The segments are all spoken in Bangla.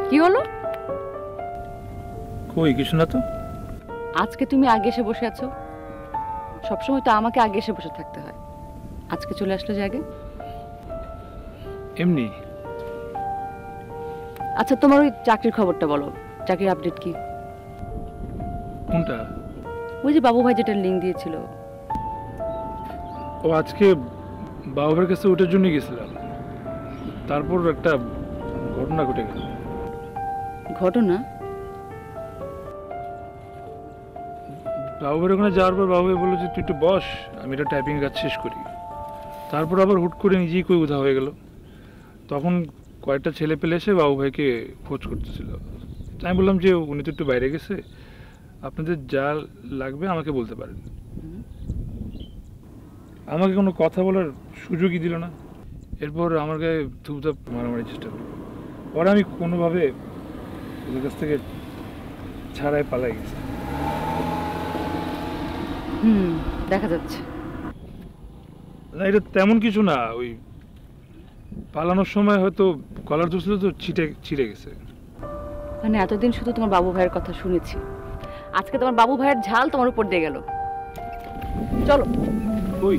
কি হলো? কই কিছু না তো। আজকে তুমি আগে এসে বসে আছো। সবসময় তো আমাকে আগে এসে বসে থাকতে হয়, আজকে চলে আসলো যে আগে। এমনি। আচ্ছা, তোমার ওই চাকরির খবরটা বলো, চাকরির আপডেট কি? কোনটা? ওই যে বাবু ভাই যেটা লিঙ্ক দিয়েছিল। ও আজকে বাবার কাছে ওটার জন্য গেছিলাম, তারপর একটা ঘটনা ঘটে গেল। ঘটনা? বাবুর ওখানে যাওয়ার পর বাবু বললো যে তুই একটু বস, আমি এটা টাইপিং কাজ শেষ করি। তারপর আবার হুট করে নিজেই কই উধা হয়ে গেল। তখন কয়েকটা ছেলে পেলে এসে বাবু ভাইকে খোঁজ করতেছিল। আমি বললাম যে উনি তো একটু বাইরে গেছে, আপনাদের যা লাগবে আমাকে বলতে পারেন। আমাকে কোনো কথা বলার সুযোগই দিল না। এরপর আমার গায়ে ধূপধাপ মারামারি চেষ্টা করলো। পরে আমি কোনোভাবে ওদের কাছ থেকে ছাড়াই পালাই গেছি। দেখা যাচ্ছে। না, এটা তেমন কিছু না, ওই পালানোর সময় হয়তো কলার ধরছিল তো ছিঁড়ে গেছে। মানে এতদিন শুধু তোমার বাবু ভাইয়ের কথা শুনেছি, আজকে তোমার বাবু ভাইয়ের ঝাল তোমার উপর দিয়ে গেল। চলো। ওই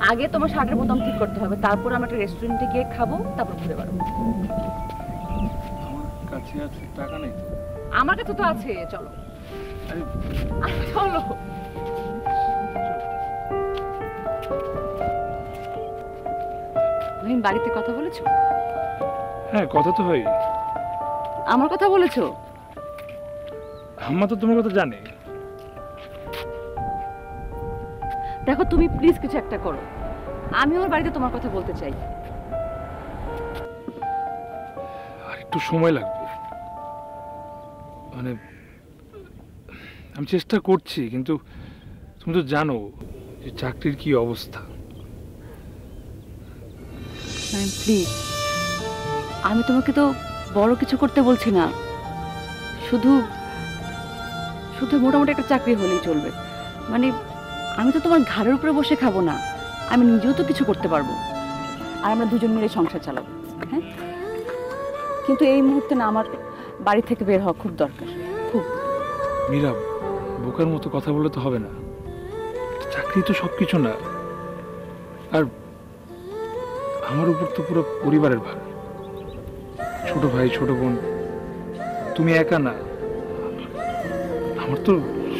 আগে তোমার শার্টের বোতাম ঠিক করতে হবে, তারপর আমরা একটা রেস্টুরেন্টে গিয়ে খাবো, তারপর ঘুরে বেড়াবো। আমার কাছে আছে টাকা নেই। আমার কাছে তো আছে, চলো। আরে চলো। তুমি বাড়িতে কথা বলেছো? হ্যাঁ, কথা তো হয়। আমার কথা বলেছো? আম্মা তো তোমার কথা জানে। দেখো, তুমি প্লিজ কিছু একটা করো, আমি আমার বাড়িতে তোমার কথা বলতে চাই। আর একটু সময় লাগবে, মানে আমি চেষ্টা করছি, কিন্তু তুমি তো জানো যে চাকরির কি অবস্থা। প্লিজ, আমি তোমাকে তো বড় কিছু করতে বলছি না, শুধু শুধু মোটামুটি একটা চাকরি হলেই চলবে। মানে আমি তো তোমার ঘাড়ের উপরে বসে খাবো না, আমি নিজেও তো কিছু করতে পারবো, আর আমরা দুজন মিলে সংসার চালাবো। হ্যাঁ, কিন্তু এই মুহূর্তে না, আমার বাড়ি থেকে বের হওয়া খুব দরকার, খুব। মীরা, বোকার মতো কথা বলে তো হবে না, চাকরি তো সবকিছু না। আর আমার উপর তো পুরো পরিবারের ভার, ছোট ভাই ছোট বোন, তুমি একা না, আমার তো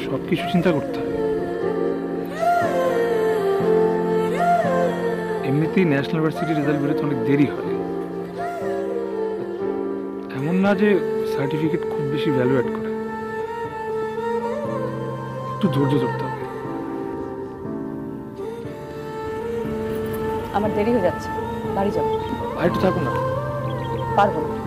সবকিছু চিন্তা করতে হয়। এমনিতেই ন্যাশনাল ভার্সিটির রেজাল্ট বেরোতে অনেক দেরি হয়, এমন না যে সার্টিফিকেট খুব বেশি ভ্যালু অ্যাড করে, একটু ধৈর্য ধরতে হবে। আমার দেরি হয়ে যাচ্ছে, বাড়ি যাবো। আর একটু থাকো না। পারবো না।